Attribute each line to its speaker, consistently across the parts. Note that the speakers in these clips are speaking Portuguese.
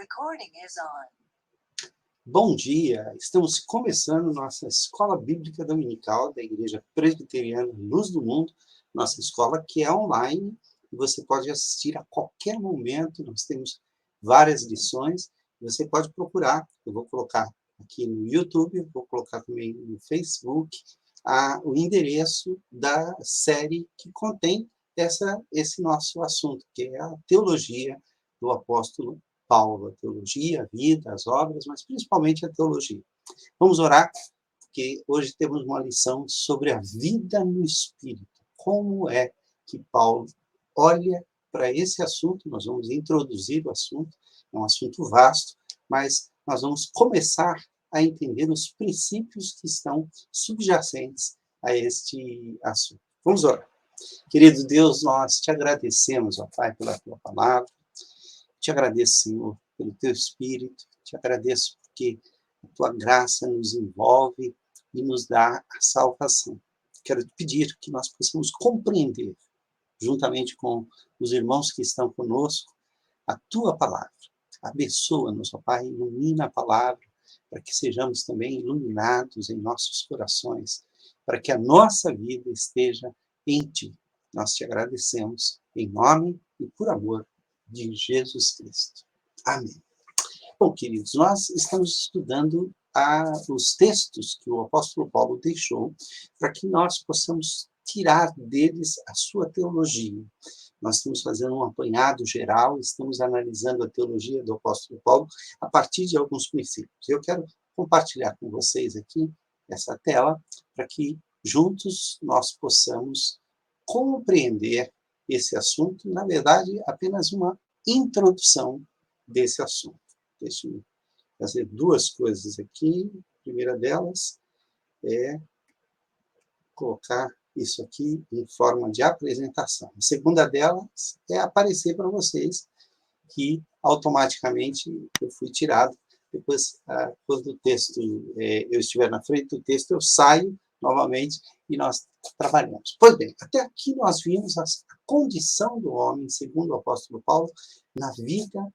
Speaker 1: recording is on.
Speaker 2: Bom dia! Estamos começando nossa Escola Bíblica Dominical da Igreja Presbiteriana Luz do Mundo, nossa escola que é online e você pode assistir a qualquer momento. Nós temos várias lições, você pode procurar. Eu vou colocar aqui no YouTube, vou colocar também no Facebook o endereço da série que contém esse nosso assunto, que é a teologia do apóstolo Paulo, a teologia, a vida, as obras, mas principalmente a teologia. Vamos orar, porque hoje temos uma lição sobre a vida no Espírito. Como é que Paulo olha para esse assunto? Nós vamos introduzir o assunto, é um assunto vasto, mas nós vamos começar a entender os princípios que estão subjacentes a este assunto. Vamos orar. Querido Deus, nós te agradecemos, ó Pai, pela tua palavra. Te agradeço, Senhor, pelo teu Espírito. Te agradeço porque a tua graça nos envolve e nos dá a salvação. Quero te pedir que nós possamos compreender, juntamente com os irmãos que estão conosco, a tua palavra. Abençoa-nos, ó Pai, ilumina a palavra, para que sejamos também iluminados em nossos corações, para que a nossa vida esteja em ti. Nós te agradecemos em nome e por amor de Jesus Cristo. Amém. Bom, queridos, nós estamos estudando os textos que o apóstolo Paulo deixou para que nós possamos tirar deles a sua teologia. Nós estamos fazendo um apanhado geral, estamos analisando a teologia do apóstolo Paulo a partir de alguns princípios. Eu quero compartilhar com vocês aqui essa tela para que juntos nós possamos compreender esse assunto, na verdade, apenas uma introdução desse assunto. Deixa eu fazer duas coisas aqui. A primeira delas é colocar isso aqui em forma de apresentação. A segunda delas é aparecer para vocês que automaticamente eu fui tirado. Depois, quando o texto, eu estiver na frente do texto, eu saio novamente e nós trabalhamos. Pois bem, até aqui nós vimos a condição do homem, segundo o apóstolo Paulo, na vida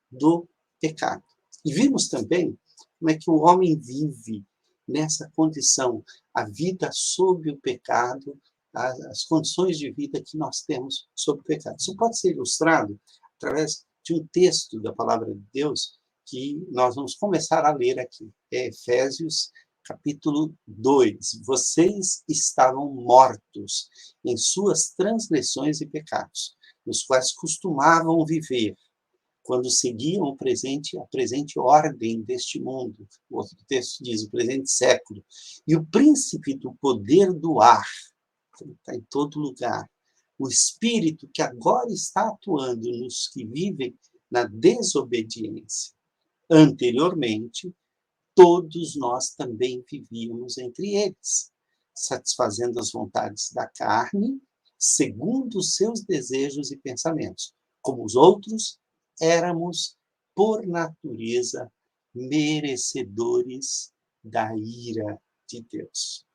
Speaker 2: do pecado. E vimos também como é que o homem vive nessa condição, a vida sob o pecado, as condições de vida que nós temos sob o pecado. Isso pode ser ilustrado através de um texto da palavra de Deus que nós vamos começar a ler aqui. É Efésios, capítulo 2. Vocês estavam mortos em suas transgressões e pecados, nos quais costumavam viver, quando seguiam a presente ordem deste mundo. O outro texto diz, o presente século. E o príncipe do poder do ar, está em todo lugar, o espírito que agora está atuando nos que vivem na desobediência. Anteriormente, todos nós também vivíamos entre eles, satisfazendo as vontades da carne, segundo os seus desejos e pensamentos. Como os outros, éramos, por natureza, merecedores da ira de Deus.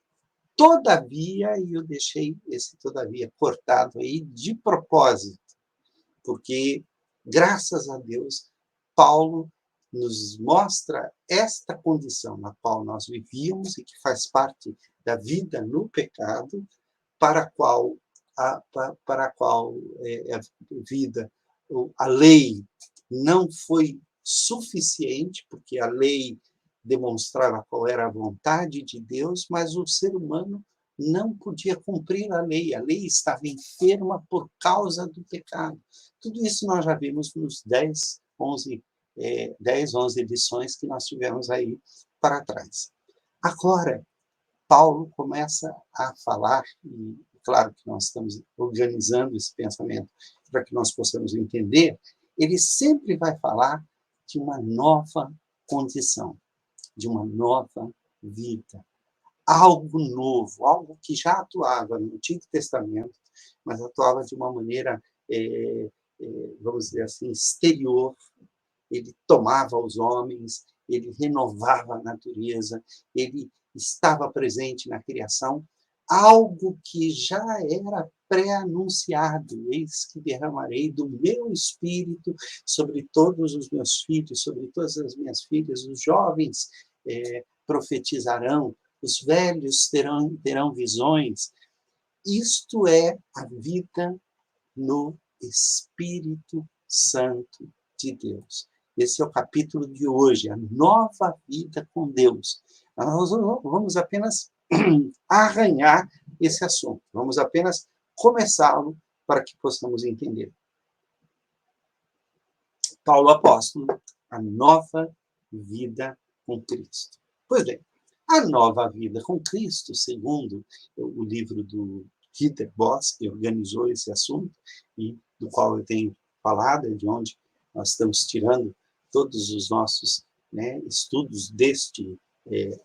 Speaker 2: Todavia, e eu deixei esse todavia cortado aí de propósito, porque, graças a Deus, Paulo nos mostra esta condição na qual nós vivíamos e que faz parte da vida no pecado, para a qual a vida, a lei não foi suficiente, porque a lei demonstrava qual era a vontade de Deus, mas o ser humano não podia cumprir a lei estava enferma por causa do pecado. Tudo isso nós já vimos nos 10, 11 lições que nós tivemos aí para trás. Agora, Paulo começa a falar, e claro que nós estamos organizando esse pensamento para que nós possamos entender, ele sempre vai falar de uma nova condição, de uma nova vida. Algo novo, algo que já atuava no Antigo Testamento, mas atuava de uma maneira, vamos dizer assim, exterior. Ele tomava os homens, ele renovava a natureza, ele estava presente na criação, algo que já era pré-anunciado. Eis que derramarei do meu espírito sobre todos os meus filhos, sobre todas as minhas filhas, os jovens profetizarão, os velhos terão visões. Isto é a vida no Espírito Santo de Deus. Esse é o capítulo de hoje, a nova vida com Deus. Nós vamos apenas arranhar esse assunto, vamos apenas começá-lo para que possamos entender. Paulo apóstolo, a nova vida com Cristo. Pois bem, a nova vida com Cristo, segundo o livro do Dieter Boss, que organizou esse assunto, e do qual eu tenho falado, de onde nós estamos tirando todos os nossos estudos deste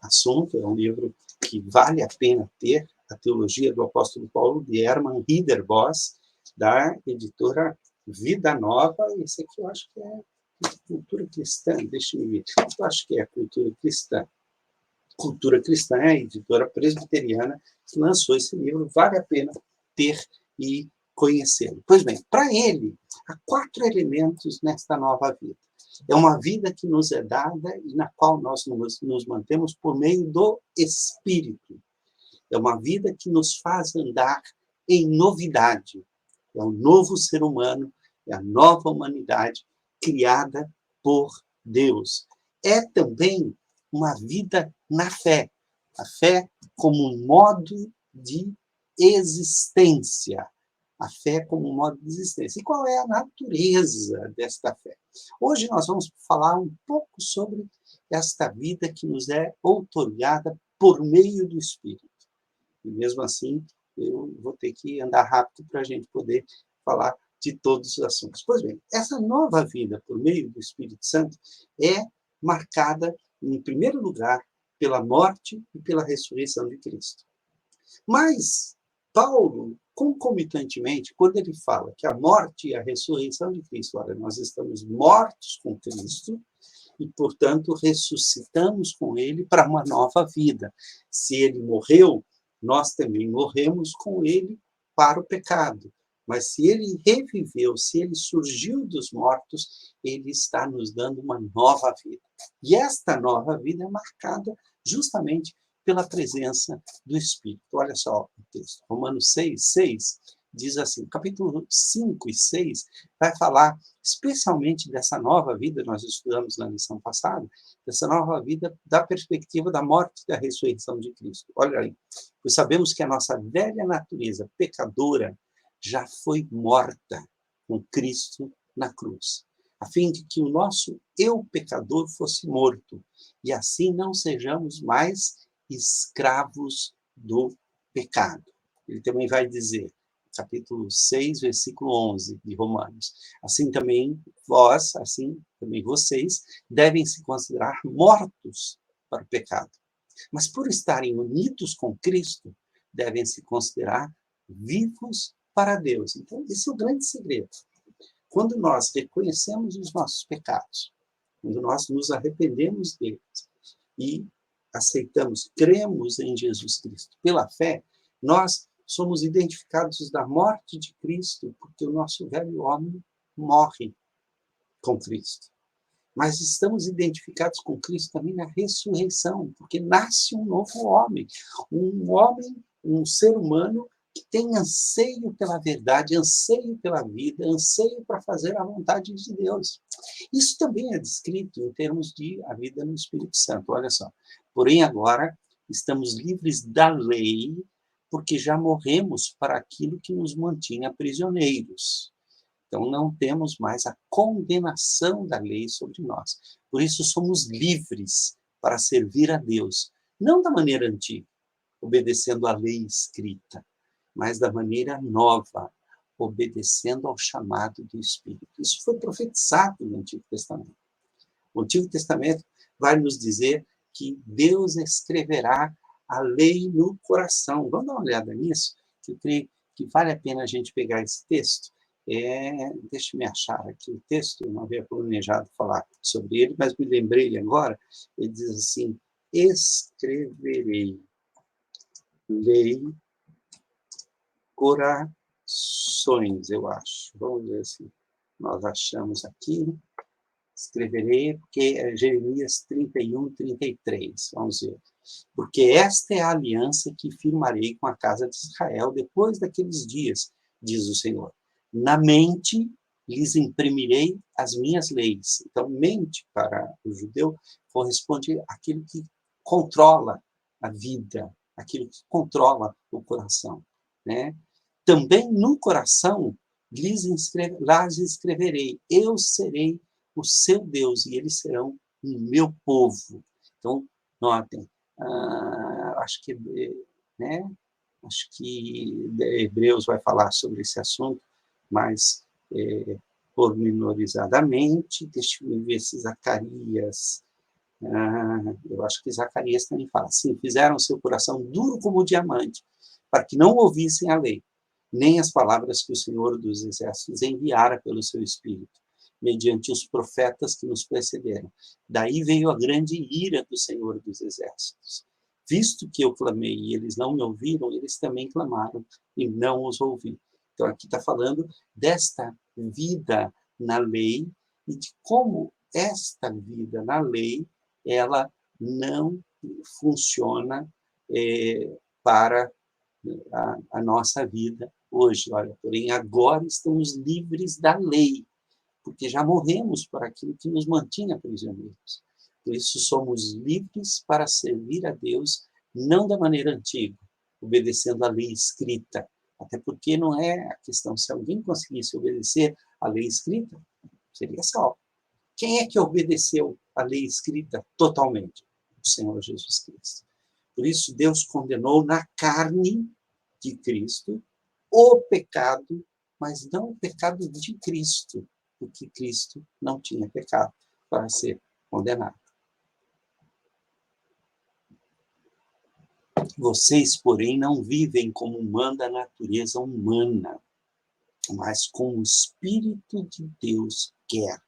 Speaker 2: assunto. É um livro que vale a pena ter, A Teologia do Apóstolo Paulo, de Hermann Ridderbos, da editora Vida Nova. Esse aqui eu acho que é Cultura Cristã, deixa eu ver, eu acho que é Cultura Cristã. Cultura Cristã é a editora presbiteriana que lançou esse livro, vale a pena ter e conhecê-lo. Pois bem, para ele, há 4 elementos nesta nova vida. É uma vida que nos é dada e na qual nós nos mantemos por meio do Espírito. É uma vida que nos faz andar em novidade. É um novo ser humano, é a nova humanidade criada por Deus. É também uma vida na fé. A fé como um modo de existência. A fé como um modo de existência. E qual é a natureza desta fé? Hoje nós vamos falar um pouco sobre esta vida que nos é outorgada por meio do Espírito. E mesmo assim, eu vou ter que andar rápido para a gente poder falar de todos os assuntos. Pois bem, essa nova vida por meio do Espírito Santo é marcada, em primeiro lugar, pela morte e pela ressurreição de Cristo. Mas Paulo, concomitantemente, quando ele fala que a morte e a ressurreição de Cristo, olha, nós estamos mortos com Cristo e, portanto, ressuscitamos com ele para uma nova vida. Se ele morreu, nós também morremos com ele para o pecado. Mas se ele reviveu, se ele surgiu dos mortos, ele está nos dando uma nova vida. E esta nova vida é marcada justamente pela presença do Espírito. Olha só o texto. Romanos 6:6 diz assim, capítulo 5 e 6 vai falar especialmente dessa nova vida, nós estudamos na lição passada, dessa nova vida da perspectiva da morte e da ressurreição de Cristo. Olha aí, pois sabemos que a nossa velha natureza pecadora já foi morta com Cristo na cruz, a fim de que o nosso eu pecador fosse morto, e assim não sejamos mais escravos do pecado. Ele também vai dizer, capítulo 6, versículo 11 de Romanos, assim também vós, assim também vocês, devem se considerar mortos para o pecado. Mas por estarem unidos com Cristo, devem se considerar vivos para Deus. Então, esse é o grande segredo. Quando nós reconhecemos os nossos pecados, quando nós nos arrependemos deles e aceitamos, cremos em Jesus Cristo pela fé, nós somos identificados da morte de Cristo, porque o nosso velho homem morre com Cristo. Mas estamos identificados com Cristo também na ressurreição, porque nasce um novo homem, um ser humano que tem anseio pela verdade, anseio pela vida, anseio para fazer a vontade de Deus. Isso também é descrito em termos de a vida no Espírito Santo. Olha só. Porém, agora estamos livres da lei, porque já morremos para aquilo que nos mantinha prisioneiros. Então, não temos mais a condenação da lei sobre nós. Por isso, somos livres para servir a Deus. Não da maneira antiga, obedecendo à lei escrita, mas da maneira nova, obedecendo ao chamado do Espírito. Isso foi profetizado no Antigo Testamento. O Antigo Testamento vai nos dizer que Deus escreverá a lei no coração. Vamos dar uma olhada nisso, que eu creio que vale a pena a gente pegar esse texto. Deixa eu me achar aqui o texto, eu não havia planejado falar sobre ele, mas me lembrei agora. Ele diz assim, escreverei lei corações, eu acho. Vamos ver se nós achamos aqui. Escreverei, porque é Jeremias 31, 33. Vamos ver. Porque esta é a aliança que firmarei com a casa de Israel depois daqueles dias, diz o Senhor. Na mente lhes imprimirei as minhas leis. Então, mente para o judeu corresponde àquilo que controla a vida, aquilo que controla o coração, né? Também no coração lá escreverei, eu serei o seu Deus e eles serão o meu povo. Então, notem, acho que, né? Acho que Hebreus vai falar sobre esse assunto, mas pormenorizadamente. Deixa eu ver se Zacarias. Eu acho que Zacarias também fala assim: fizeram seu coração duro como diamante, para que não ouvissem a lei, nem as palavras que o Senhor dos Exércitos enviara pelo seu Espírito, mediante os profetas que nos precederam. Daí veio a grande ira do Senhor dos Exércitos. Visto que eu clamei e eles não me ouviram, eles também clamaram e não os ouvi. Então, aqui está falando desta vida na lei e de como esta vida na lei ela não funciona para a nossa vida hoje. Olha, porém, agora estamos livres da lei, porque já morremos por aquilo que nos mantinha prisioneiros. Por isso, somos livres para servir a Deus, não da maneira antiga, obedecendo a lei escrita. Até porque não é a questão, se alguém conseguisse obedecer a lei escrita, seria salvo. Quem é que obedeceu a lei escrita totalmente? O Senhor Jesus Cristo. Por isso, Deus condenou na carne de Cristo o pecado, mas não o pecado de Cristo, porque Cristo não tinha pecado para ser condenado. Vocês, porém, não vivem como manda a natureza humana, mas como o Espírito de Deus quer.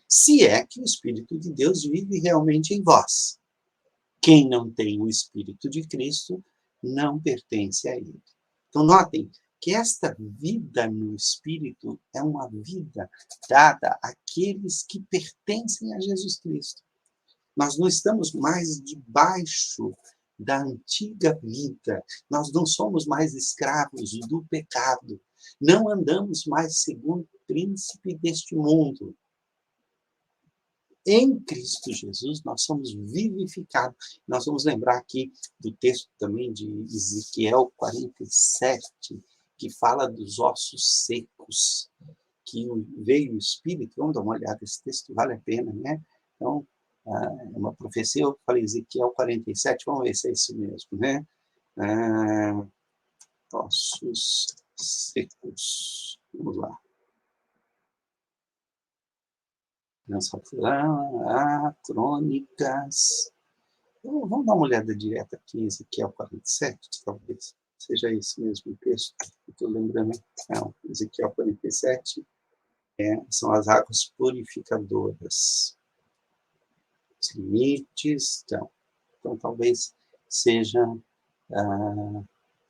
Speaker 2: Se é que o Espírito de Deus vive realmente em vós. Quem não tem o Espírito de Cristo não pertence a ele. Então, notem que esta vida no Espírito é uma vida dada àqueles que pertencem a Jesus Cristo. Nós não estamos mais debaixo da antiga vida, nós não somos mais escravos do pecado, não andamos mais segundo o príncipe deste mundo. Em Cristo Jesus, nós somos vivificados. Nós vamos lembrar aqui do texto também de Ezequiel 47, que fala dos ossos secos, que veio o Espírito. Vamos dar uma olhada, esse texto vale a pena, né? Então, é uma profecia, eu falei Ezequiel 47, vamos ver se é isso mesmo, né? Ossos secos. Vamos lá. Crônicas. Vamos dar uma olhada direta aqui em Ezequiel 47, talvez seja esse mesmo texto que eu estou lembrando. Não, Ezequiel 47 são as águas purificadoras. Os limites, então talvez seja,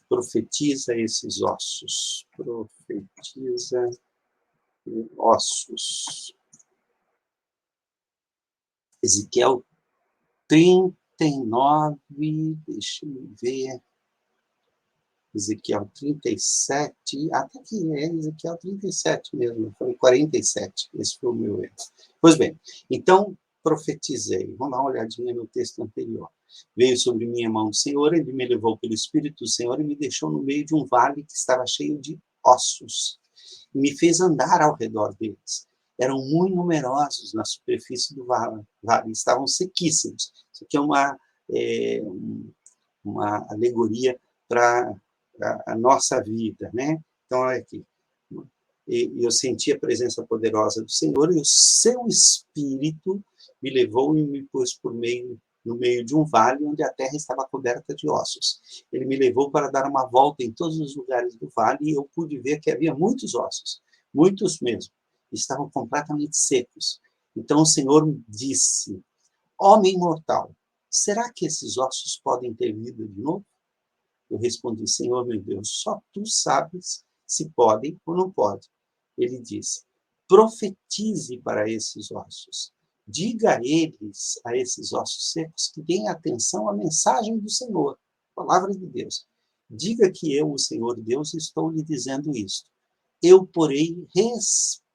Speaker 2: profetiza esses ossos. Profetiza ossos. Ezequiel 39, deixa eu ver, Ezequiel 37, até que é Ezequiel 37 mesmo, foi 47, esse foi o meu erro. Pois bem, então profetizei, vamos dar uma olhadinha no texto anterior. Veio sobre mim a mão do Senhor, ele me levou pelo Espírito do Senhor e me deixou no meio de um vale que estava cheio de ossos, e me fez andar ao redor deles. Eram muito numerosos na superfície do vale, estavam sequíssimos. Isso aqui é uma alegoria para a nossa vida, né? Então, olha aqui. Eu senti a presença poderosa do Senhor e o seu Espírito me levou e me pôs no meio de um vale onde a terra estava coberta de ossos. Ele me levou para dar uma volta em todos os lugares do vale e eu pude ver que havia muitos ossos, muitos mesmo, estavam completamente secos. Então o Senhor me disse: homem mortal, será que esses ossos podem ter vida de novo? Eu respondi, Senhor meu Deus, só tu sabes se podem ou não podem. Ele disse, profetize para esses ossos. Diga a esses ossos secos, que deem atenção à mensagem do Senhor, palavra de Deus. Diga que eu, o Senhor Deus, estou lhe dizendo isto. Eu porei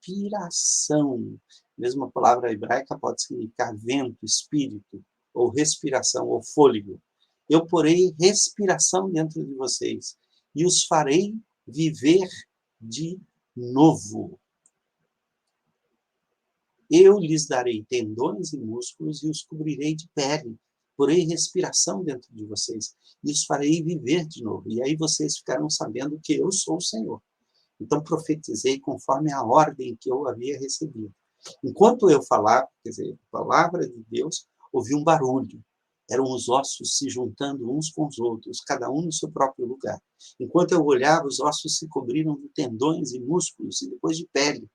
Speaker 2: respiração. Mesmo a palavra hebraica pode significar vento, espírito, ou respiração, ou fôlego. Eu porei respiração dentro de vocês e os farei viver de novo. Eu lhes darei tendões e músculos e os cobrirei de pele. Porei respiração dentro de vocês e os farei viver de novo. E aí vocês ficarão sabendo que eu sou o Senhor. Então profetizei conforme a ordem que eu havia recebido. Enquanto eu falava, quer dizer, a palavra de Deus, ouvi um barulho. Eram os ossos se juntando uns com os outros, cada um no seu próprio lugar. Enquanto eu olhava, os ossos se cobriram de tendões e músculos e depois de pele.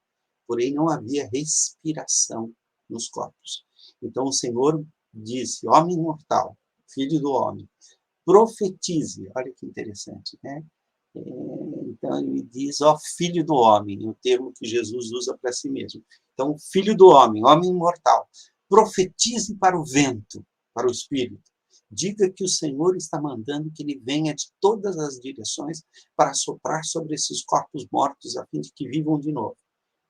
Speaker 2: Porém, não havia respiração nos corpos. Então o Senhor disse, homem mortal, filho do homem, profetize. Olha que interessante, né? Então ele diz, ó filho do homem, o termo que Jesus usa para si mesmo. Então, filho do homem, homem mortal, profetize para o vento, para o espírito. Diga que o Senhor está mandando que ele venha de todas as direções para soprar sobre esses corpos mortos, a fim de que vivam de novo.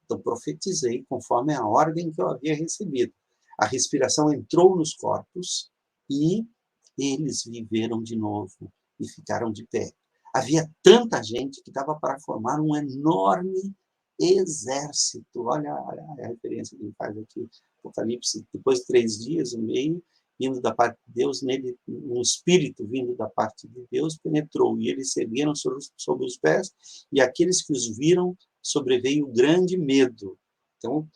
Speaker 2: Então, profetizei conforme a ordem que eu havia recebido. A respiração entrou nos corpos e eles viveram de novo e ficaram de pé. Havia tanta gente que dava para formar um enorme exército. Olha a referência que ele faz aqui, Apocalipse. Depois de 3 dias e meio, vindo da parte de Deus, nele um espírito vindo da parte de Deus penetrou, e eles se ergueram sobre os pés, e aqueles que os viram sobreveio grande medo. Então,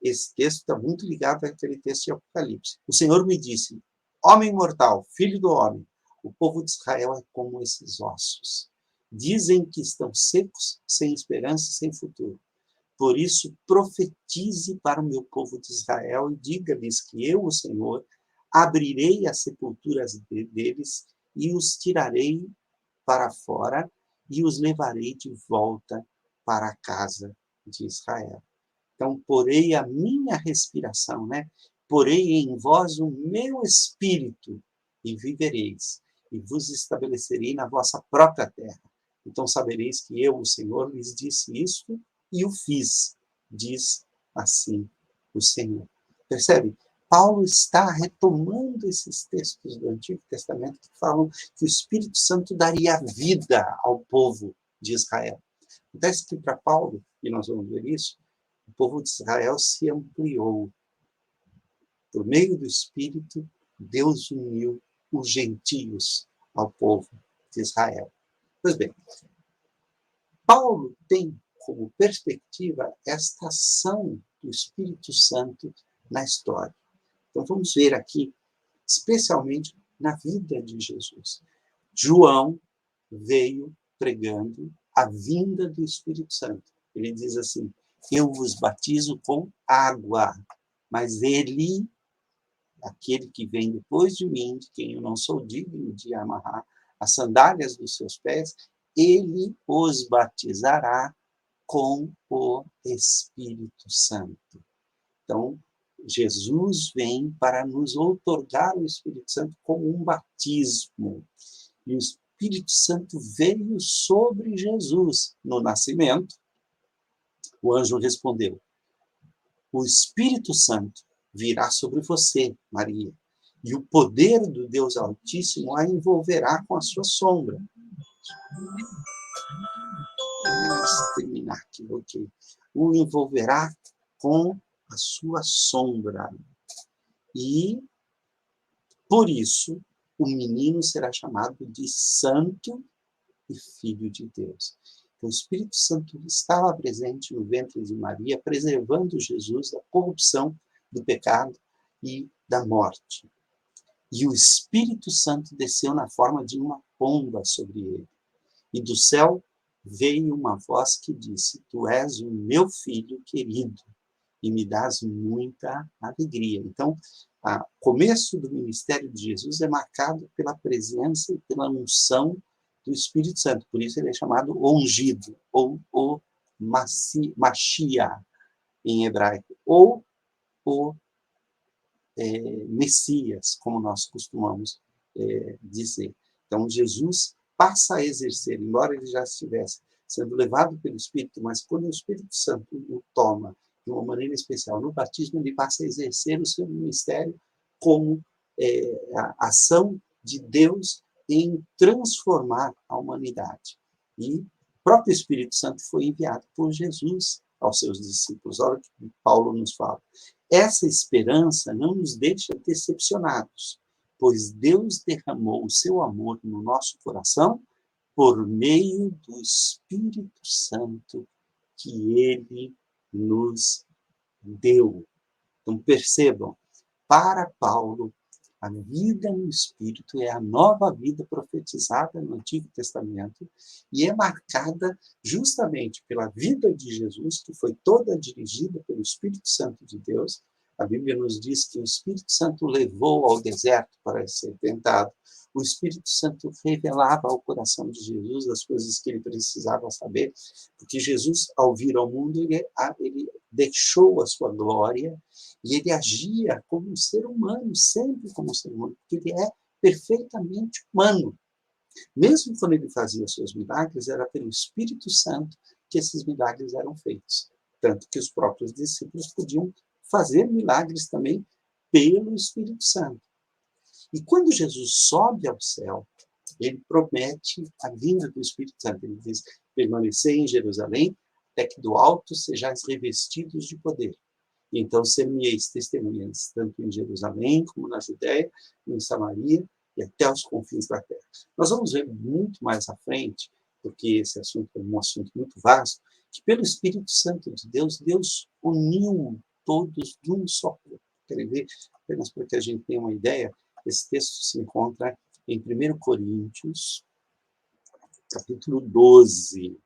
Speaker 2: esse texto está muito ligado àquele texto de Apocalipse. O Senhor me disse, homem mortal, filho do homem, o povo de Israel é como esses ossos. Dizem que estão secos, sem esperança, sem futuro. Por isso, profetize para o meu povo de Israel e diga-lhes que eu, o Senhor, abrirei as sepulturas deles e os tirarei para fora e os levarei de volta para a casa de Israel. Então, porei a minha respiração, né? Porei em vós o meu espírito e vivereis, e vos estabelecerei na vossa própria terra. Então sabereis que eu, o Senhor, lhes disse isso e o fiz, diz assim o Senhor. Percebe? Paulo está retomando esses textos do Antigo Testamento que falam que o Espírito Santo daria vida ao povo de Israel. Acontece que para Paulo, e nós vamos ver isso, o povo de Israel se ampliou. Por meio do Espírito, Deus uniu os gentios ao povo de Israel. Pois bem, Paulo tem como perspectiva esta ação do Espírito Santo na história. Então vamos ver aqui, especialmente na vida de Jesus. João veio pregando a vinda do Espírito Santo. Ele diz assim, eu vos batizo com água, mas ele, aquele que vem depois de mim, de quem eu não sou digno de amarrar as sandálias dos seus pés, ele os batizará com o Espírito Santo. Então, Jesus vem para nos outorgar o Espírito Santo como um batismo. E o Espírito Santo veio sobre Jesus no nascimento. O anjo respondeu, o Espírito Santo virá sobre você, Maria, e o poder do Deus Altíssimo a envolverá com a sua sombra. Vamos terminar aqui, ok? O envolverá com a sua sombra. E, por isso, o menino será chamado de Santo e Filho de Deus. Então, o Espírito Santo estava presente no ventre de Maria, preservando Jesus da corrupção, do pecado e da morte. E o Espírito Santo desceu na forma de uma pomba sobre ele. E do céu veio uma voz que disse, tu és o meu filho querido, e me dás muita alegria. Então, o começo do ministério de Jesus é marcado pela presença e pela unção do Espírito Santo. Por isso ele é chamado ungido, ou o Mashiach, em hebraico, ou o Messias, como nós costumamos dizer. Então, Jesus passa a exercer, embora ele já estivesse sendo levado pelo Espírito, mas quando o Espírito Santo o toma de uma maneira especial no batismo, ele passa a exercer o seu ministério como a ação de Deus em transformar a humanidade. E o próprio Espírito Santo foi enviado por Jesus aos seus discípulos. Olha o que Paulo nos fala. Essa esperança não nos deixa decepcionados, pois Deus derramou o seu amor no nosso coração por meio do Espírito Santo que ele nos deu. Então, percebam, para Paulo, a vida no Espírito é a nova vida profetizada no Antigo Testamento e é marcada justamente pela vida de Jesus, que foi toda dirigida pelo Espírito Santo de Deus. A Bíblia nos diz que o Espírito Santo levou ao deserto para ser tentado. O Espírito Santo revelava ao coração de Jesus as coisas que ele precisava saber, porque Jesus, ao vir ao mundo, ele deixou a sua glória e ele agia como um ser humano, sempre como um ser humano, porque ele é perfeitamente humano. Mesmo quando ele fazia seus milagres, era pelo Espírito Santo que esses milagres eram feitos. Tanto que os próprios discípulos podiam fazer milagres também pelo Espírito Santo. E quando Jesus sobe ao céu, ele promete a vinda do Espírito Santo. Ele diz, permanecer em Jerusalém, até que do alto sejais revestidos de poder. Então, ser-me-eis testemunhas, tanto em Jerusalém, como na Judéia, em Samaria e até os confins da terra. Nós vamos ver muito mais à frente, porque esse assunto é um assunto muito vasto, que pelo Espírito Santo de Deus, Deus uniu todos de um só corpo. Querem ver? Apenas para que a gente tenha uma ideia, esse texto se encontra em 1 Coríntios, capítulo 12.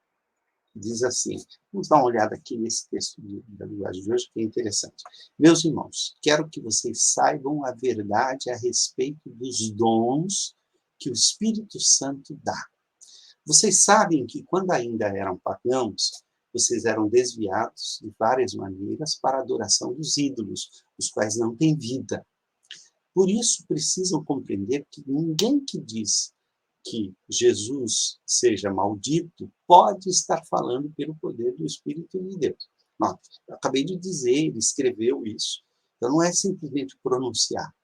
Speaker 2: Diz assim, vamos dar uma olhada aqui nesse texto da linguagem de hoje, que é interessante. Meus irmãos, quero que vocês saibam a verdade a respeito dos dons que o Espírito Santo dá. Vocês sabem que quando ainda eram pagãos, vocês eram desviados de várias maneiras para a adoração dos ídolos, os quais não têm vida. Por isso, precisam compreender que ninguém que diz que Jesus seja maldito pode estar falando pelo poder do Espírito de Deus. Não, eu acabei de dizer, ele escreveu isso. Então, não é simplesmente pronunciar.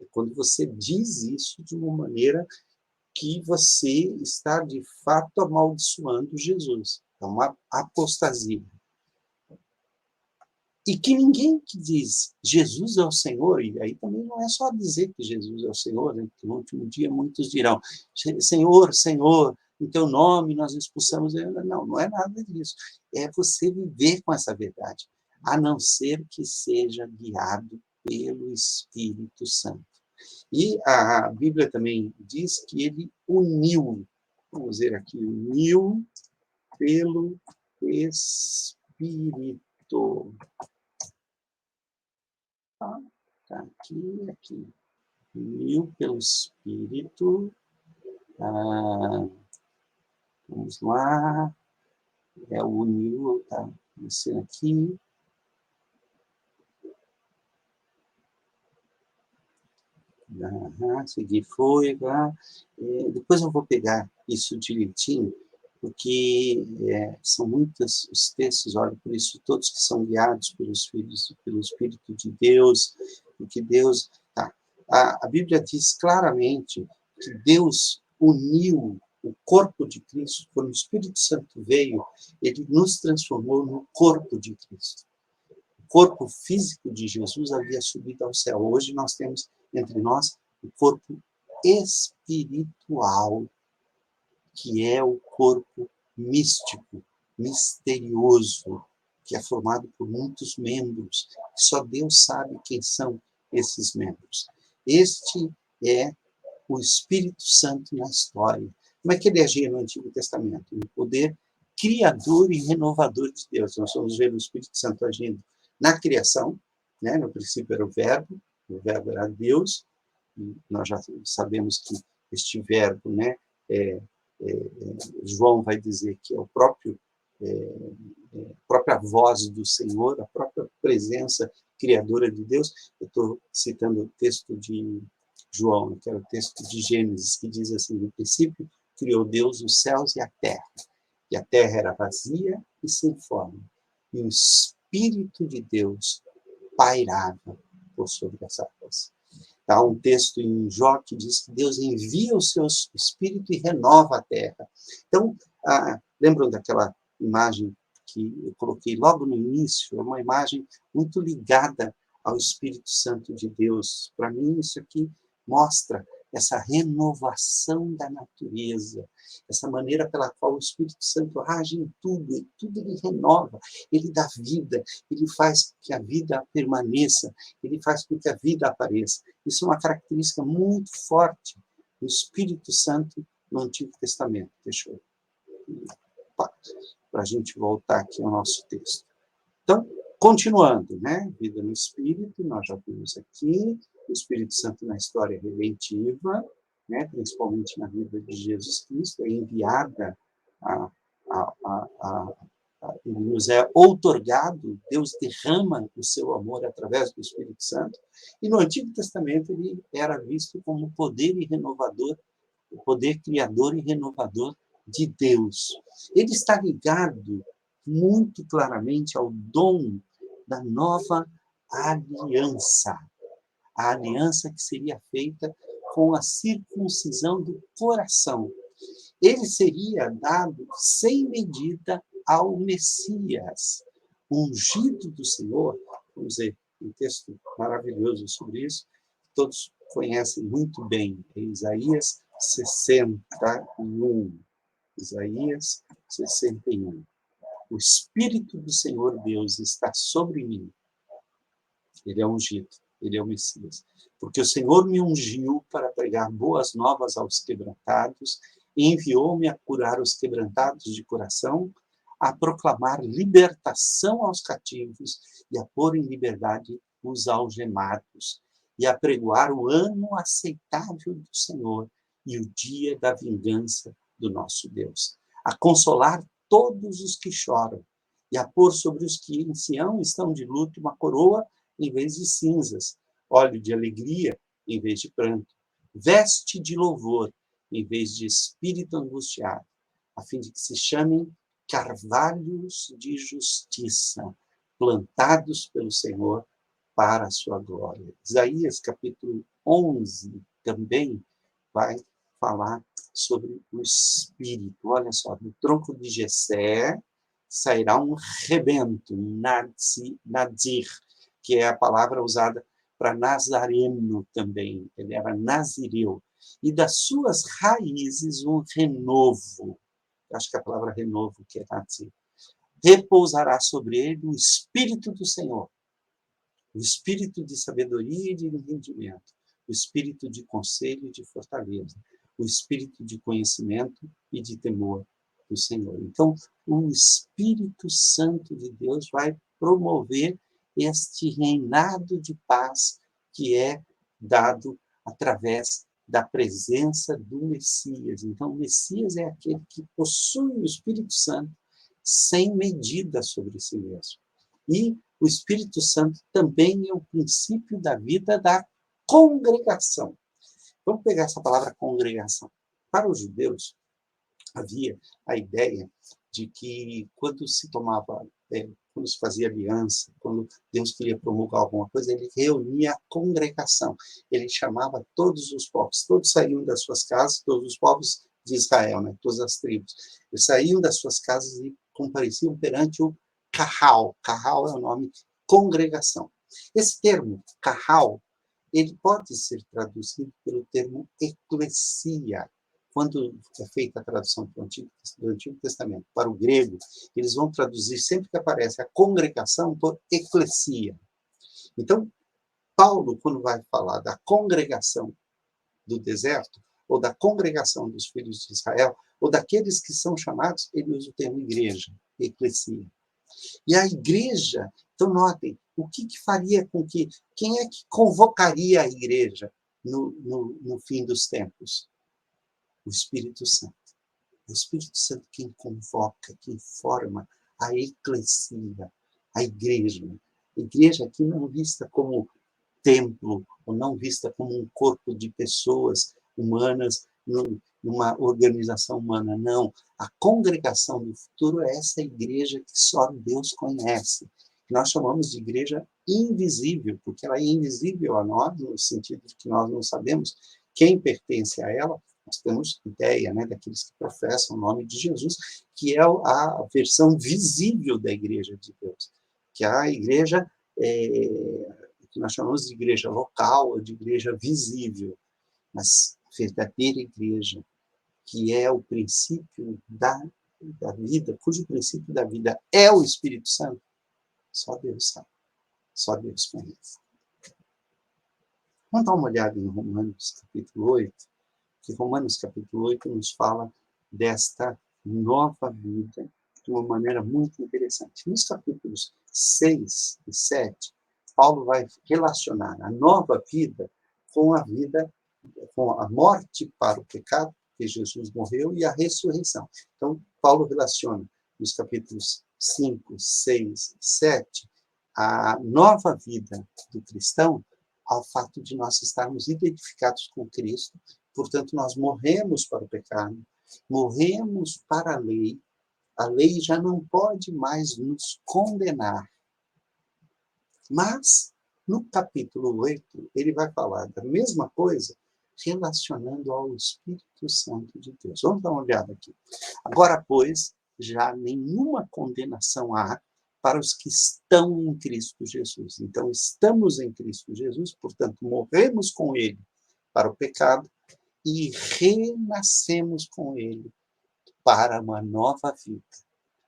Speaker 2: É quando você diz isso de uma maneira que você está, de fato, amaldiçoando Jesus. É uma apostasia. E que ninguém que diz Jesus é o Senhor, e aí também não é só dizer que Jesus é o Senhor, né? Porque no último dia muitos dirão, Senhor, Senhor, em teu nome nós expulsamos. Não, não é nada disso. É você viver com essa verdade, a não ser que seja guiado pelo Espírito Santo. E a Bíblia também diz que ele uniu, vamos ver aqui, uniu pelo Espírito. Tá aqui. Uniu pelo Espírito. Vamos lá. O uniu, está descendo aqui. Seguir foi. Depois eu vou pegar isso direitinho, porque são muitos os textos, olha, por isso todos que são guiados pelos filhos, pelo Espírito de Deus, porque Deus... A Bíblia diz claramente que Deus uniu o corpo de Cristo. Quando o Espírito Santo veio, ele nos transformou no corpo de Cristo. O corpo físico de Jesus havia subido ao céu. Hoje nós temos entre nós o corpo espiritual, que é o corpo místico, misterioso, que é formado por muitos membros. Só Deus sabe quem são esses membros. Este é o Espírito Santo na história. Como é que ele agia no Antigo Testamento? No poder criador e renovador de Deus. Nós vamos ver o Espírito Santo agindo na criação, né? No princípio era o verbo era Deus, e nós já sabemos que este verbo, né, João vai dizer que é o próprio, a própria voz do Senhor, a própria presença criadora de Deus. Eu estou citando o texto de João, que é o texto de Gênesis, que diz assim: no princípio criou Deus os céus e a terra era vazia e sem forma, e o Espírito de Deus pairava por sobre as águas. Há um texto em Jó que diz que Deus envia o seu Espírito e renova a terra. Então, lembram daquela imagem que eu coloquei logo no início? É uma imagem muito ligada ao Espírito Santo de Deus. Para mim, isso aqui mostra essa renovação da natureza, essa maneira pela qual o Espírito Santo age em tudo, e tudo ele renova, ele dá vida, ele faz com que a vida permaneça, ele faz com que a vida apareça. Isso é uma característica muito forte do Espírito Santo no Antigo Testamento. Deixa eu... para a gente voltar aqui ao nosso texto. Então, continuando, né? Vida no Espírito, nós já vimos aqui, o Espírito Santo na história redentiva, né? Principalmente na vida de Jesus Cristo, é enviada ele nos é outorgado, Deus derrama o seu amor através do Espírito Santo, e no Antigo Testamento ele era visto como poder e renovador, o poder criador e renovador de Deus. Ele está ligado muito claramente ao dom da nova aliança, a aliança que seria feita com a circuncisão do coração. Ele seria dado sem medida ao Messias, ungido do Senhor. Vamos ver um texto maravilhoso sobre isso, todos conhecem muito bem, é Isaías 61. Isaías 61. O Espírito do Senhor Deus está sobre mim. Ele é ungido, ele é o Messias. Porque o Senhor me ungiu para pregar boas novas aos quebrantados, e enviou-me a curar os quebrantados de coração, a proclamar libertação aos cativos e a pôr em liberdade os algemados, e a pregoar o ano aceitável do Senhor e o dia da vingança do nosso Deus, a consolar todos os que choram e a pôr sobre os que em Sião estão de luto uma coroa em vez de cinzas, óleo de alegria em vez de pranto, veste de louvor em vez de espírito angustiado, a fim de que se chamem carvalhos de justiça, plantados pelo Senhor para a sua glória. Isaías, capítulo 11, também vai falar sobre o Espírito. Olha só, do tronco de Jessé sairá um rebento, um nadir, que é a palavra usada para nazareno também. Ele era nazireu. E das suas raízes um renovo. Acho que a palavra renovo, que é nazir. Repousará sobre ele o Espírito do Senhor, o Espírito de sabedoria e de entendimento, o Espírito de conselho e de fortaleza, o Espírito de conhecimento e de temor do Senhor. Então, o Espírito Santo de Deus vai promover este reinado de paz que é dado através da presença do Messias. Então, o Messias é aquele que possui o Espírito Santo sem medida sobre si mesmo. E o Espírito Santo também é o princípio da vida da congregação. Vamos pegar essa palavra congregação. Para os judeus, havia a ideia de que quando se tomava, quando se fazia aliança, quando Deus queria promulgar alguma coisa, ele reunia a congregação. Ele chamava todos os povos, todos saíam das suas casas, todos os povos de Israel, né, todas as tribos. Eles saíam das suas casas e compareciam perante o Kahal. Kahal é o nome congregação. Esse termo, Kahal, ele pode ser traduzido pelo termo eclesia. Quando é feita a tradução do Antigo Testamento para o grego, eles vão traduzir sempre que aparece a congregação por eclesia. Então, Paulo, quando vai falar da congregação do deserto, ou da congregação dos filhos de Israel, ou daqueles que são chamados, ele usa o termo igreja, eclesia. E a igreja, então notem, o que faria com que, quem é que convocaria a igreja no fim dos tempos? O Espírito Santo. É o Espírito Santo quem convoca, quem forma a eclesia, a igreja. A igreja aqui não vista como templo, ou não vista como um corpo de pessoas humanas numa organização humana, não. A congregação do futuro é essa igreja que só Deus conhece, que nós chamamos de igreja invisível, porque ela é invisível a nós, no sentido de que nós não sabemos quem pertence a ela. Nós temos ideia, né, daqueles que professam o nome de Jesus, que é a versão visível da igreja de Deus, que a igreja que nós chamamos de igreja local, ou de igreja visível, mas a verdadeira igreja, que é o princípio da vida, cujo princípio da vida é o Espírito Santo, só Deus sabe, só Deus conhece. Vamos dar uma olhada em Romanos capítulo 8, que Romanos capítulo 8 nos fala desta nova vida de uma maneira muito interessante. Nos capítulos 6 e 7, Paulo vai relacionar a nova vida com a vida, com a morte para o pecado, que Jesus morreu, e a ressurreição. Então, Paulo relaciona nos capítulos 5, 6 e 7 a nova vida do cristão ao fato de nós estarmos identificados com Cristo. Portanto, nós morremos para o pecado, morremos para a lei já não pode mais nos condenar. Mas, no capítulo 8, ele vai falar da mesma coisa, relacionando ao Espírito Santo de Deus. Vamos dar uma olhada aqui. Agora, pois, já nenhuma condenação há para os que estão em Cristo Jesus. Então, estamos em Cristo Jesus, portanto, morremos com Ele para o pecado e renascemos com Ele para uma nova vida.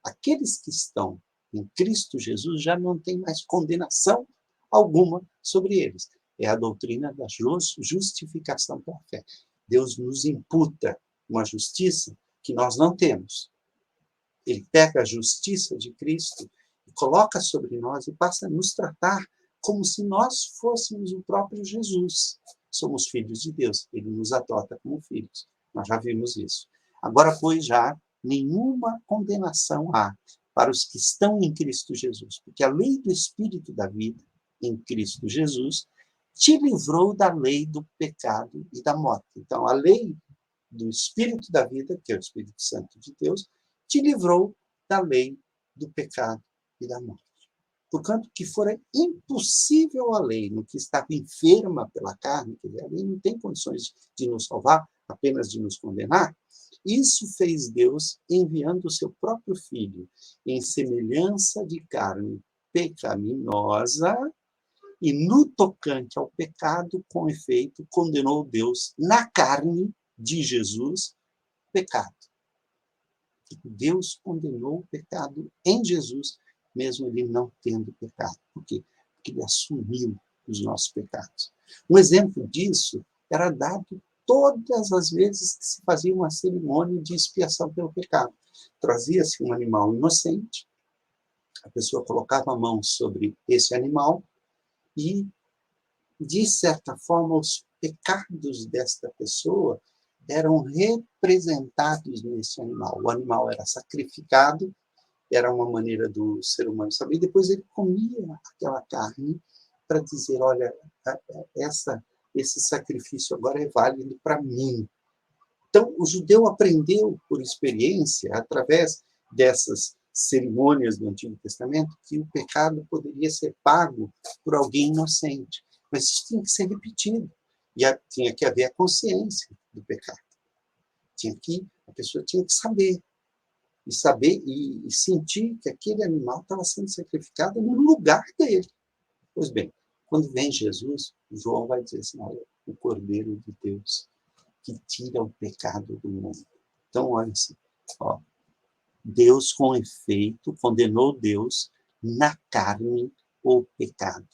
Speaker 2: Aqueles que estão em Cristo Jesus já não têm mais condenação alguma sobre eles. É a doutrina da justificação pela fé. Deus nos imputa uma justiça que nós não temos. Ele pega a justiça de Cristo e coloca sobre nós e passa a nos tratar como se nós fôssemos o próprio Jesus. Somos filhos de Deus. Ele nos adota como filhos. Nós já vimos isso. Agora, pois, já nenhuma condenação há para os que estão em Cristo Jesus, porque a lei do Espírito da vida, em Cristo Jesus, te livrou da lei do pecado e da morte. Então, a lei do Espírito da vida, que é o Espírito Santo de Deus, te livrou da lei do pecado e da morte. Portanto, que fora impossível a lei, no que estava enferma pela carne, quer dizer, a lei não tem condições de nos salvar, apenas de nos condenar, isso fez Deus enviando o seu próprio Filho em semelhança de carne pecaminosa e no tocante ao pecado, com efeito, condenou Deus na carne de Jesus o pecado. Deus condenou o pecado em Jesus, mesmo ele não tendo pecado. Por quê? Porque ele assumiu os nossos pecados. Um exemplo disso era dado todas as vezes que se fazia uma cerimônia de expiação pelo pecado. Trazia-se um animal inocente, a pessoa colocava a mão sobre esse animal e, de certa forma, os pecados desta pessoa eram representados nesse animal. O animal era sacrificado, era uma maneira do ser humano saber, e depois ele comia aquela carne para dizer, olha, esse sacrifício agora é válido para mim. Então, o judeu aprendeu por experiência, através dessas cerimônias do Antigo Testamento, que o pecado poderia ser pago por alguém inocente. Mas isso tinha que ser repetido. E tinha que haver a consciência do pecado. A pessoa tinha que saber. E sentir que aquele animal estava sendo sacrificado no lugar dele. Pois bem, quando vem Jesus, João vai dizer assim, olha, o Cordeiro de Deus, que tira o pecado do mundo. Então, olha assim, ó, Deus, com efeito, condenou Deus na carne o pecado,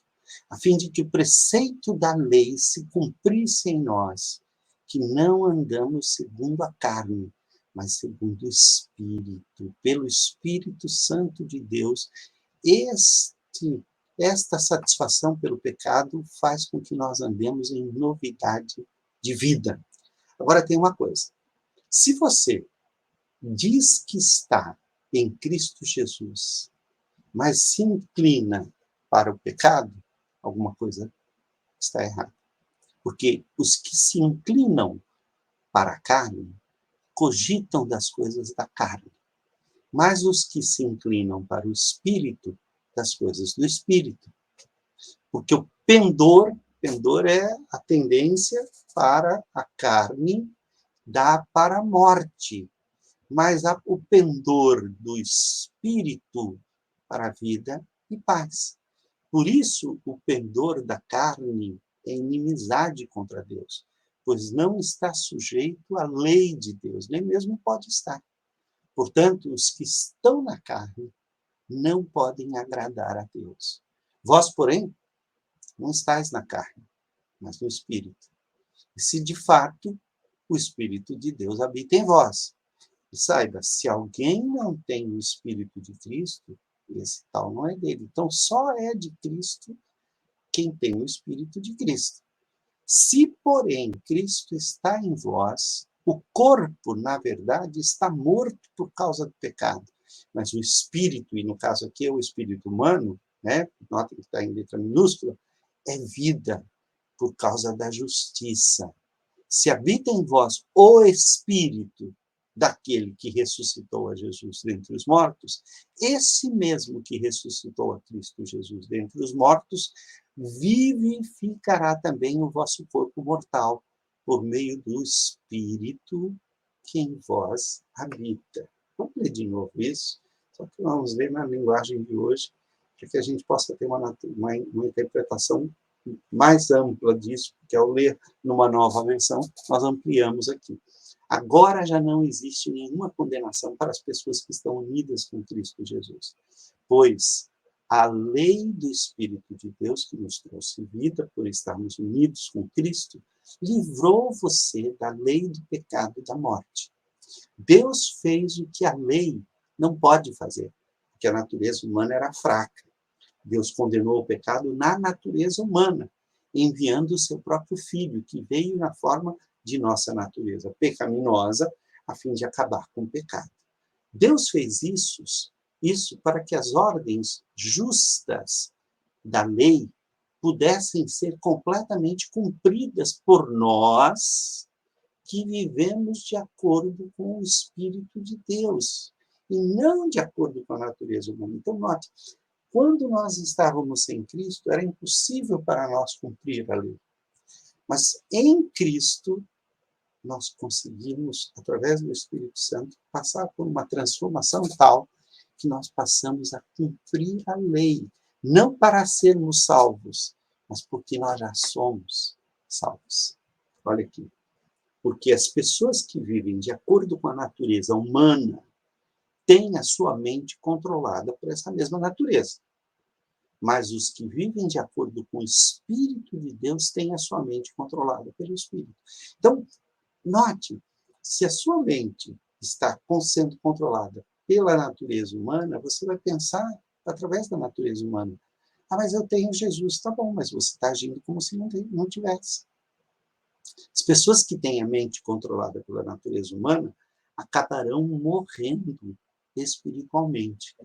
Speaker 2: a fim de que o preceito da lei se cumprisse em nós, que não andamos segundo a carne, mas segundo o Espírito, pelo Espírito Santo de Deus. Esta satisfação pelo pecado faz com que nós andemos em novidade de vida. Agora tem uma coisa. Se você diz que está em Cristo Jesus, mas se inclina para o pecado, alguma coisa está errada. Porque os que se inclinam para a carne cogitam das coisas da carne, mas os que se inclinam para o espírito, das coisas do espírito. Porque o pendor é a tendência para a carne, dá para a morte, mas o pendor do espírito para a vida e paz. Por isso, o pendor da carne é inimizade contra Deus, pois não está sujeito à lei de Deus, nem mesmo pode estar. Portanto, os que estão na carne não podem agradar a Deus. Vós, porém, não estáis na carne, mas no Espírito. E se de fato o Espírito de Deus habita em vós. E saiba, se alguém não tem o Espírito de Cristo, esse tal não é dele. Então, só é de Cristo quem tem o Espírito de Cristo. Se, porém, Cristo está em vós, o corpo, na verdade, está morto por causa do pecado. Mas o Espírito, e no caso aqui é o Espírito humano, né? Nota que está em letra minúscula, é vida por causa da justiça. Se habita em vós o Espírito daquele que ressuscitou a Jesus dentre os mortos, esse mesmo que ressuscitou a Cristo Jesus dentre os mortos, vivificará também o vosso corpo mortal, por meio do Espírito que em vós habita. Vamos ler de novo isso, só que vamos ler na linguagem de hoje, para que a gente possa ter uma interpretação mais ampla disso, porque ao ler numa nova versão, nós ampliamos aqui. Agora já não existe nenhuma condenação para as pessoas que estão unidas com Cristo Jesus, pois a lei do Espírito de Deus, que nos trouxe vida por estarmos unidos com Cristo, livrou você da lei do pecado e da morte. Deus fez o que a lei não pode fazer, porque a natureza humana era fraca. Deus condenou o pecado na natureza humana, enviando o seu próprio Filho, que veio na forma de nossa natureza pecaminosa, a fim de acabar com o pecado. Deus fez isso para que as ordens justas da lei pudessem ser completamente cumpridas por nós, que vivemos de acordo com o Espírito de Deus, e não de acordo com a natureza humana. Então, note, quando nós estávamos sem Cristo, era impossível para nós cumprir a lei. Mas em Cristo, nós conseguimos, através do Espírito Santo, passar por uma transformação tal que nós passamos a cumprir a lei, não para sermos salvos, mas porque nós já somos salvos. Olha aqui. Porque as pessoas que vivem de acordo com a natureza humana têm a sua mente controlada por essa mesma natureza. Mas os que vivem de acordo com o Espírito de Deus têm a sua mente controlada pelo Espírito. Então, note, se a sua mente está sendo controlada pela natureza humana, você vai pensar através da natureza humana. Ah, mas eu tenho Jesus. Tá bom, mas você está agindo como se não tivesse. As pessoas que têm a mente controlada pela natureza humana acabarão morrendo espiritualmente.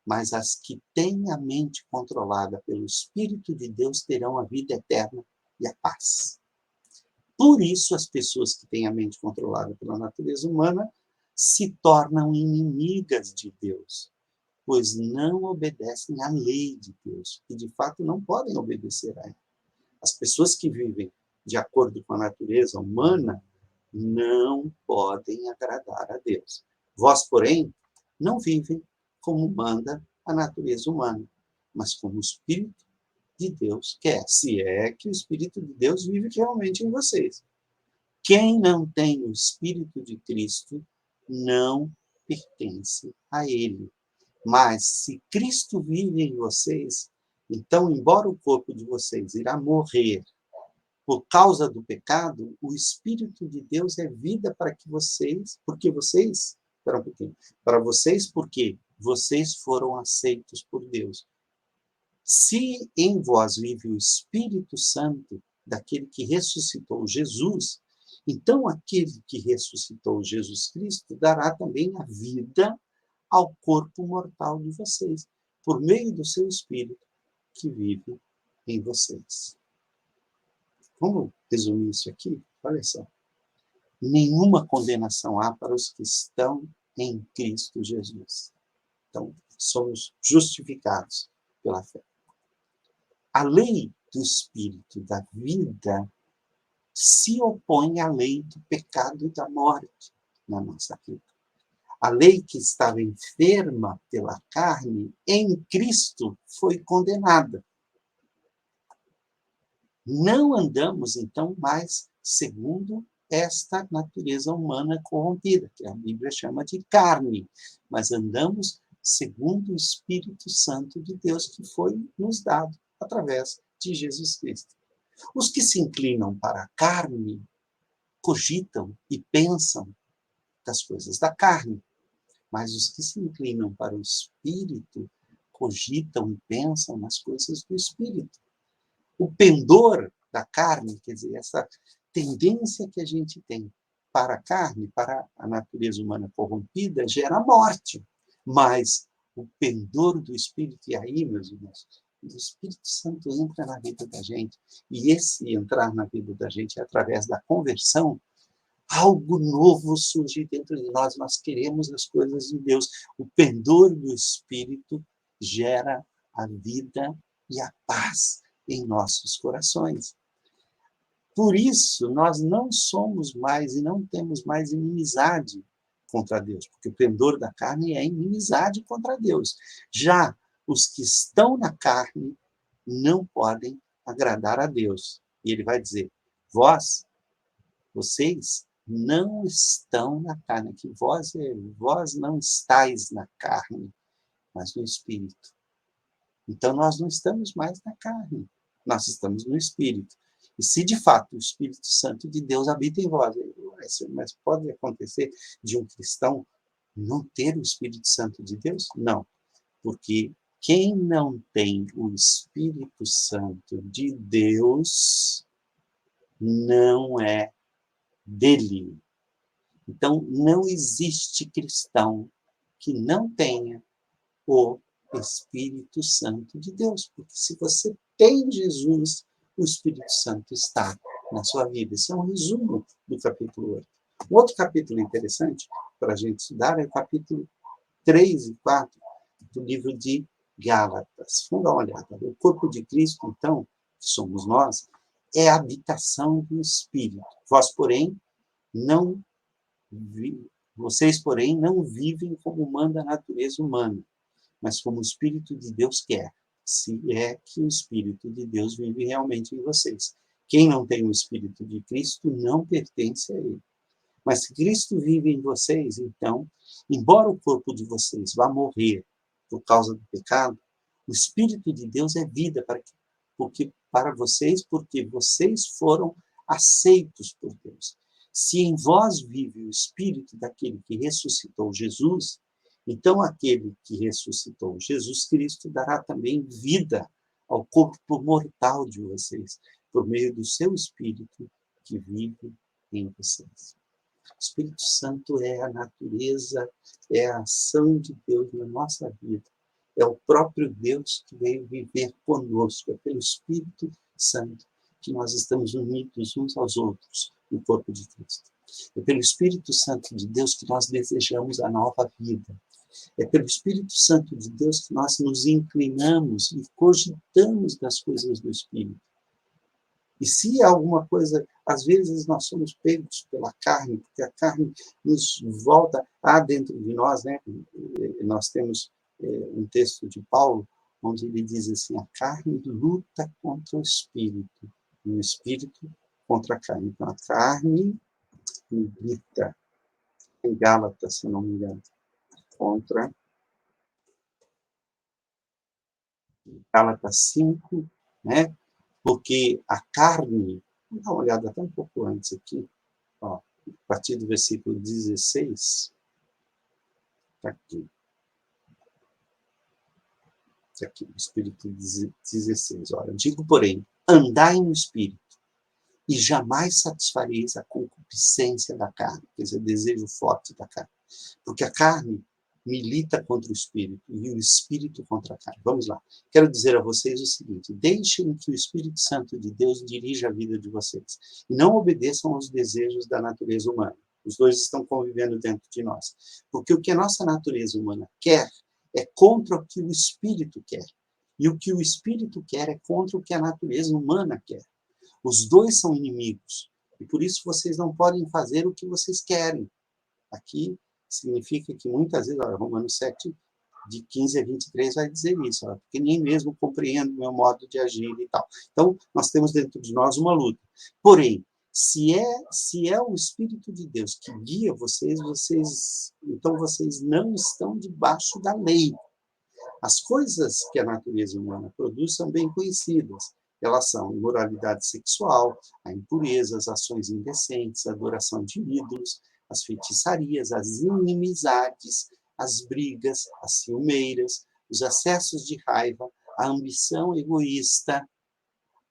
Speaker 2: Mas as que têm a mente controlada pelo Espírito de Deus terão a vida eterna e a paz. Por isso, as pessoas que têm a mente controlada pela natureza humana se tornam inimigas de Deus, pois não obedecem à lei de Deus, e de fato não podem obedecer a ela. As pessoas que vivem de acordo com a natureza humana não podem agradar a Deus. Vós, porém, não vivem como manda a natureza humana, mas como o Espírito de Deus quer, se é que o Espírito de Deus vive realmente em vocês. Quem não tem o Espírito de Cristo não pertence a ele. Mas se Cristo vive em vocês, então, embora o corpo de vocês irá morrer por causa do pecado, o Espírito de Deus é vida para que vocês, espera um pouquinho, para vocês, porque vocês foram aceitos por Deus. Se em vós vive o Espírito Santo, daquele que ressuscitou Jesus, Então, aquele que ressuscitou Jesus Cristo dará também a vida ao corpo mortal de vocês, por meio do seu Espírito que vive em vocês. Vamos resumir isso aqui? Olha só. Nenhuma condenação há para os que estão em Cristo Jesus. Então, somos justificados pela fé. A lei do Espírito da vida se opõe à lei do pecado e da morte na nossa vida. A lei que estava enferma pela carne, em Cristo, foi condenada. Não andamos, então, mais segundo esta natureza humana corrompida, que a Bíblia chama de carne, mas andamos segundo o Espírito Santo de Deus que foi nos dado através de Jesus Cristo. Os que se inclinam para a carne cogitam e pensam das coisas da carne, mas os que se inclinam para o Espírito cogitam e pensam nas coisas do Espírito. O pendor da carne, quer dizer, essa tendência que a gente tem para a carne, para a natureza humana corrompida, gera morte. Mas o pendor do Espírito, e aí, meus irmãos, o Espírito Santo entra na vida da gente, e esse entrar na vida da gente é através da conversão. Algo novo surge dentro de nós, nós queremos as coisas de Deus. O pendor do Espírito gera a vida e a paz em nossos corações. Por isso, nós não somos mais e não temos mais inimizade contra Deus, porque o pendor da carne é inimizade contra Deus. Já os que estão na carne não podem agradar a Deus. E ele vai dizer, vocês não estão na carne, que vós não estáis na carne, mas no Espírito. Então, nós não estamos mais na carne, nós estamos no Espírito. E se, de fato, o Espírito Santo de Deus habita em vós, mas pode acontecer de um cristão não ter o Espírito Santo de Deus? Não, porque quem não tem o Espírito Santo de Deus não é dele. Então, não existe cristão que não tenha o Espírito Santo de Deus. Porque se você tem Jesus, o Espírito Santo está na sua vida. Esse é um resumo do capítulo 8. Um outro capítulo interessante para a gente estudar é o capítulo 3 e 4 do livro de Gálatas. Vamos dar uma olhada. O corpo de Cristo, então, que somos nós, é a habitação do Espírito. Vocês, porém, não vivem como manda a natureza humana, mas como o Espírito de Deus quer, se é que o Espírito de Deus vive realmente em vocês. Quem não tem o Espírito de Cristo não pertence a ele. Mas se Cristo vive em vocês, então, embora o corpo de vocês vá morrer por causa do pecado, o Espírito de Deus é vida para vocês, porque vocês foram aceitos por Deus. Se em vós vive o Espírito daquele que ressuscitou Jesus, então aquele que ressuscitou Jesus Cristo dará também vida ao corpo mortal de vocês, por meio do seu Espírito que vive em vocês. O Espírito Santo é a natureza, é a ação de Deus na nossa vida. É o próprio Deus que veio viver conosco. É pelo Espírito Santo que nós estamos unidos uns aos outros no corpo de Cristo. É pelo Espírito Santo de Deus que nós desejamos a nova vida. É pelo Espírito Santo de Deus que nós nos inclinamos e cogitamos das coisas do Espírito. E se alguma coisa, às vezes nós somos pegos pela carne, porque a carne nos volta dentro de nós, né? Nós temos um texto de Paulo, onde ele diz assim, a carne luta contra o Espírito, e o Espírito contra a carne. Então, a carne luta, em Gálatas, se não me engano, contra Gálatas 5, né? Porque a carne, vamos dar uma olhada até um pouco antes aqui, ó, a partir do versículo 16, está aqui. Está aqui, o Espírito 16. Olha, digo, porém, andai no Espírito, e jamais satisfareis a concupiscência da carne, quer dizer, desejo forte da carne. Porque a carne milita contra o espírito e o espírito contra a carne. Vamos lá. Quero dizer a vocês o seguinte: deixem que o Espírito Santo de Deus dirija a vida de vocês e não obedeçam aos desejos da natureza humana. Os dois estão convivendo dentro de nós. Porque o que a nossa natureza humana quer é contra o que o espírito quer. E o que o espírito quer é contra o que a natureza humana quer. Os dois são inimigos. E por isso vocês não podem fazer o que vocês querem. Aqui significa que muitas vezes, olha, Romanos 7, de 15 a 23 vai dizer isso, olha, porque nem mesmo compreendo o meu modo de agir e tal. Então, nós temos dentro de nós uma luta. Porém, se é o Espírito de Deus que guia vocês, então vocês não estão debaixo da lei. As coisas que a natureza humana produz são bem conhecidas. Elas são imoralidade sexual, a impureza, as ações indecentes, a adoração de ídolos, as feitiçarias, as inimizades, as brigas, as ciumeiras, os acessos de raiva, a ambição egoísta,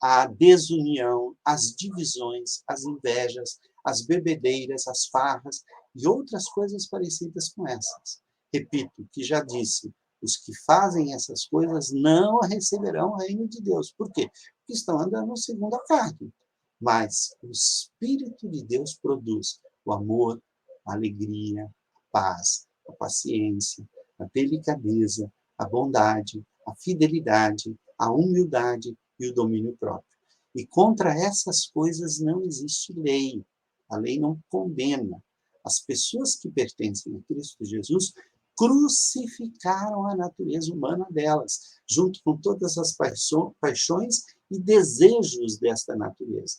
Speaker 2: a desunião, as divisões, as invejas, as bebedeiras, as farras e outras coisas parecidas com essas. Repito, que já disse, os que fazem essas coisas não receberão o reino de Deus. Por quê? Porque estão andando segundo a carne. Mas o Espírito de Deus produz o amor, a alegria, a paz, a paciência, a delicadeza, a bondade, a fidelidade, a humildade e o domínio próprio. E contra essas coisas não existe lei. A lei não condena. As pessoas que pertencem a Cristo Jesus crucificaram a natureza humana delas, junto com todas as paixões e desejos desta natureza.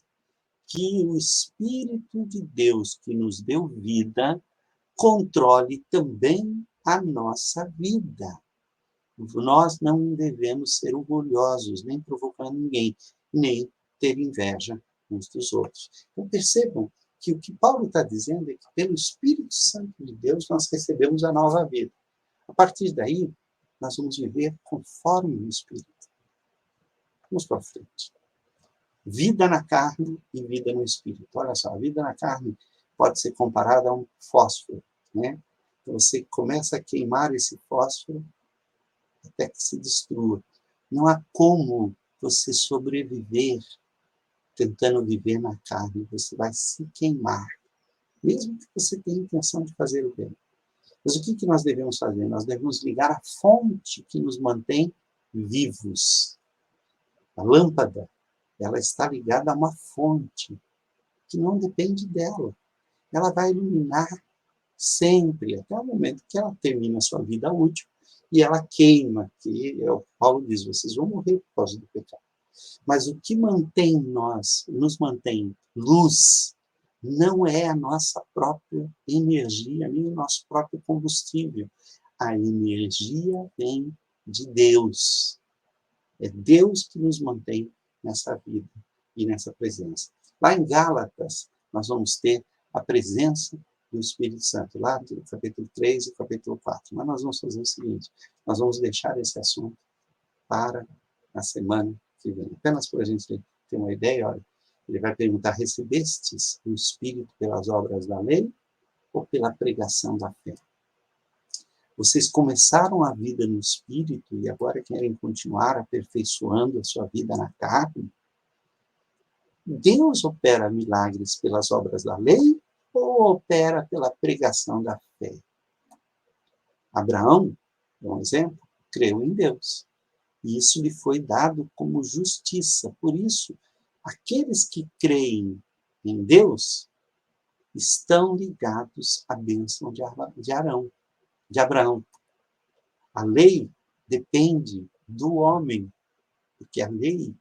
Speaker 2: Que o Espírito de Deus, que nos deu vida, controle também a nossa vida. Nós não devemos ser orgulhosos, nem provocar ninguém, nem ter inveja uns dos outros. Então, percebam que o que Paulo está dizendo é que, pelo Espírito Santo de Deus, nós recebemos a nova vida. A partir daí, nós vamos viver conforme o Espírito. Vamos para frente. Vida na carne e vida no Espírito. Olha só, a vida na carne pode ser comparada a um fósforo, né? Então, você começa a queimar esse fósforo até que se destrua. Não há como você sobreviver tentando viver na carne. Você vai se queimar, mesmo que você tenha intenção de fazer o bem. Mas o que nós devemos fazer? Nós devemos ligar a fonte que nos mantém vivos. A lâmpada, ela está ligada a uma fonte que não depende dela. Ela vai iluminar sempre, até o momento que ela termina a sua vida útil e ela queima, que é o que Paulo diz, vocês vão morrer por causa do pecado. Mas o que mantém nos mantém luz, não é a nossa própria energia, nem o nosso próprio combustível. A energia vem de Deus. É Deus que nos mantém nessa vida e nessa presença. Lá em Gálatas, nós vamos ter a presença do Espírito Santo, lá do capítulo 3 e capítulo 4. Mas nós vamos fazer o seguinte, nós vamos deixar esse assunto para a semana que vem. Apenas para a gente ter uma ideia, olha, ele vai perguntar, recebestes o Espírito pelas obras da lei ou pela pregação da fé? Vocês começaram a vida no Espírito e agora querem continuar aperfeiçoando a sua vida na carne? Deus opera milagres pelas obras da lei ou opera pela pregação da fé? Abraão, por um exemplo, creu em Deus. E isso lhe foi dado como justiça. Por isso, aqueles que creem em Deus estão ligados à bênção de Abraão. A lei depende do homem, porque a lei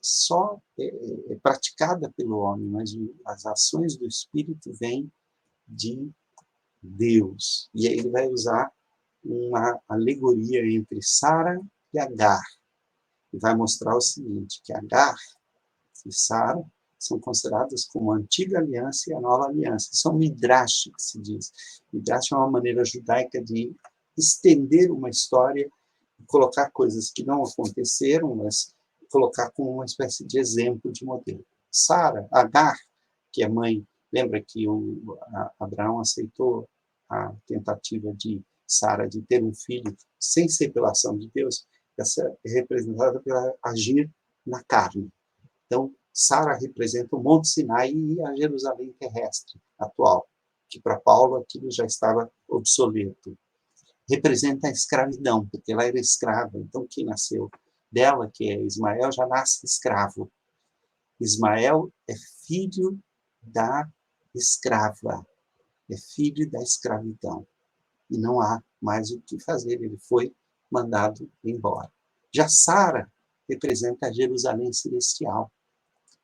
Speaker 2: só é praticada pelo homem, mas as ações do Espírito vêm de Deus. E aí ele vai usar uma alegoria entre Sara e Agar. E vai mostrar o seguinte, que Agar e Sara são consideradas como a antiga aliança e a nova aliança. São midrash, que se diz. Midrash é uma maneira judaica de estender uma história e colocar coisas que não aconteceram, mas colocar como uma espécie de exemplo, de modelo. Sara, Agar, que é mãe Lembra que Abraão aceitou a tentativa de Sara de ter um filho sem ser pela ação de Deus? Essa é representada pela agir na carne. Então, Sara representa o Monte Sinai e a Jerusalém terrestre atual, que para Paulo aquilo já estava obsoleto. Representa a escravidão, porque ela era escrava. Então, quem nasceu dela, que é Ismael, já nasce escravo. Ismael é filho da escrava, é filho da escravidão. E não há mais o que fazer, ele foi mandado embora. Já Sara representa a Jerusalém celestial.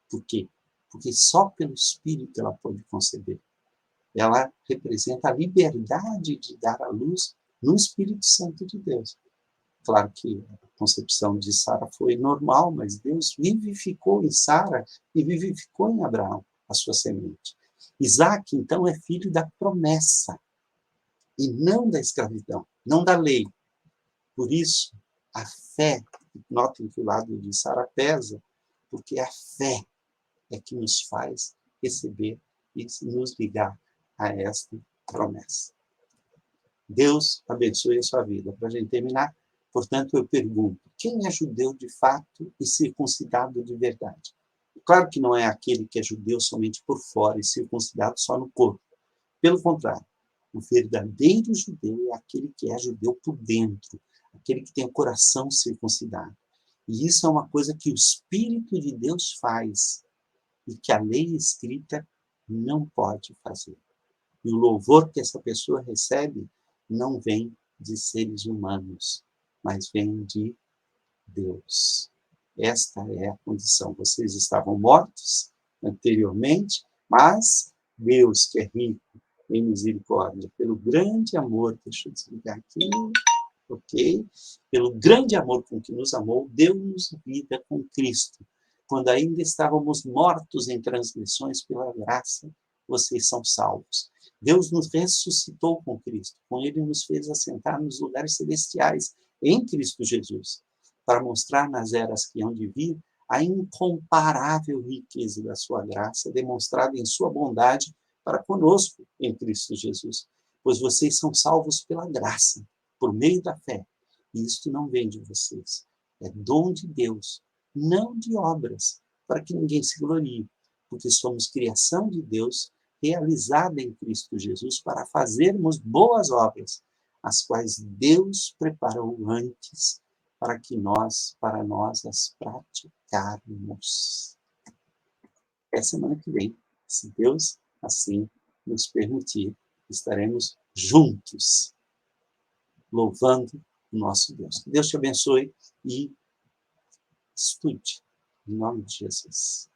Speaker 2: Por quê? Porque só pelo Espírito ela pode conceber. Ela representa a liberdade de dar à luz no Espírito Santo de Deus. Claro que a concepção de Sara foi normal, mas Deus vivificou em Sara e vivificou em Abraão a sua semente. Isaac, então, é filho da promessa e não da escravidão, não da lei. Por isso, a fé, notem que o lado de Sara pesa, porque a fé é que nos faz receber e nos ligar a esta promessa. Deus abençoe a sua vida. Para a gente terminar, portanto, eu pergunto, quem é judeu de fato e circuncidado de verdade? Claro que não é aquele que é judeu somente por fora e circuncidado só no corpo. Pelo contrário, o verdadeiro judeu é aquele que é judeu por dentro, aquele que tem o coração circuncidado. E isso é uma coisa que o Espírito de Deus faz e que a lei escrita não pode fazer. E o louvor que essa pessoa recebe não vem de seres humanos, mas vem de Deus. Esta é a condição. Vocês estavam mortos anteriormente, mas Deus, que é rico em misericórdia, pelo grande amor, deixa eu desligar aqui, ok? Pelo grande amor com que nos amou, deu-nos vida com Cristo. Quando ainda estávamos mortos em transgressões, pela graça, vocês são salvos. Deus nos ressuscitou com Cristo. Com Ele nos fez assentar nos lugares celestiais, em Cristo Jesus, para mostrar nas eras que hão de vir a incomparável riqueza da sua graça, demonstrada em sua bondade para conosco em Cristo Jesus. Pois vocês são salvos pela graça, por meio da fé. E isto não vem de vocês. É dom de Deus, não de obras, para que ninguém se glorie, porque somos criação de Deus, realizada em Cristo Jesus, para fazermos boas obras, as quais Deus preparou antes para nós as praticarmos. Até semana que vem, se Deus assim nos permitir, estaremos juntos, louvando o nosso Deus. Que Deus te abençoe e estude, em nome de Jesus.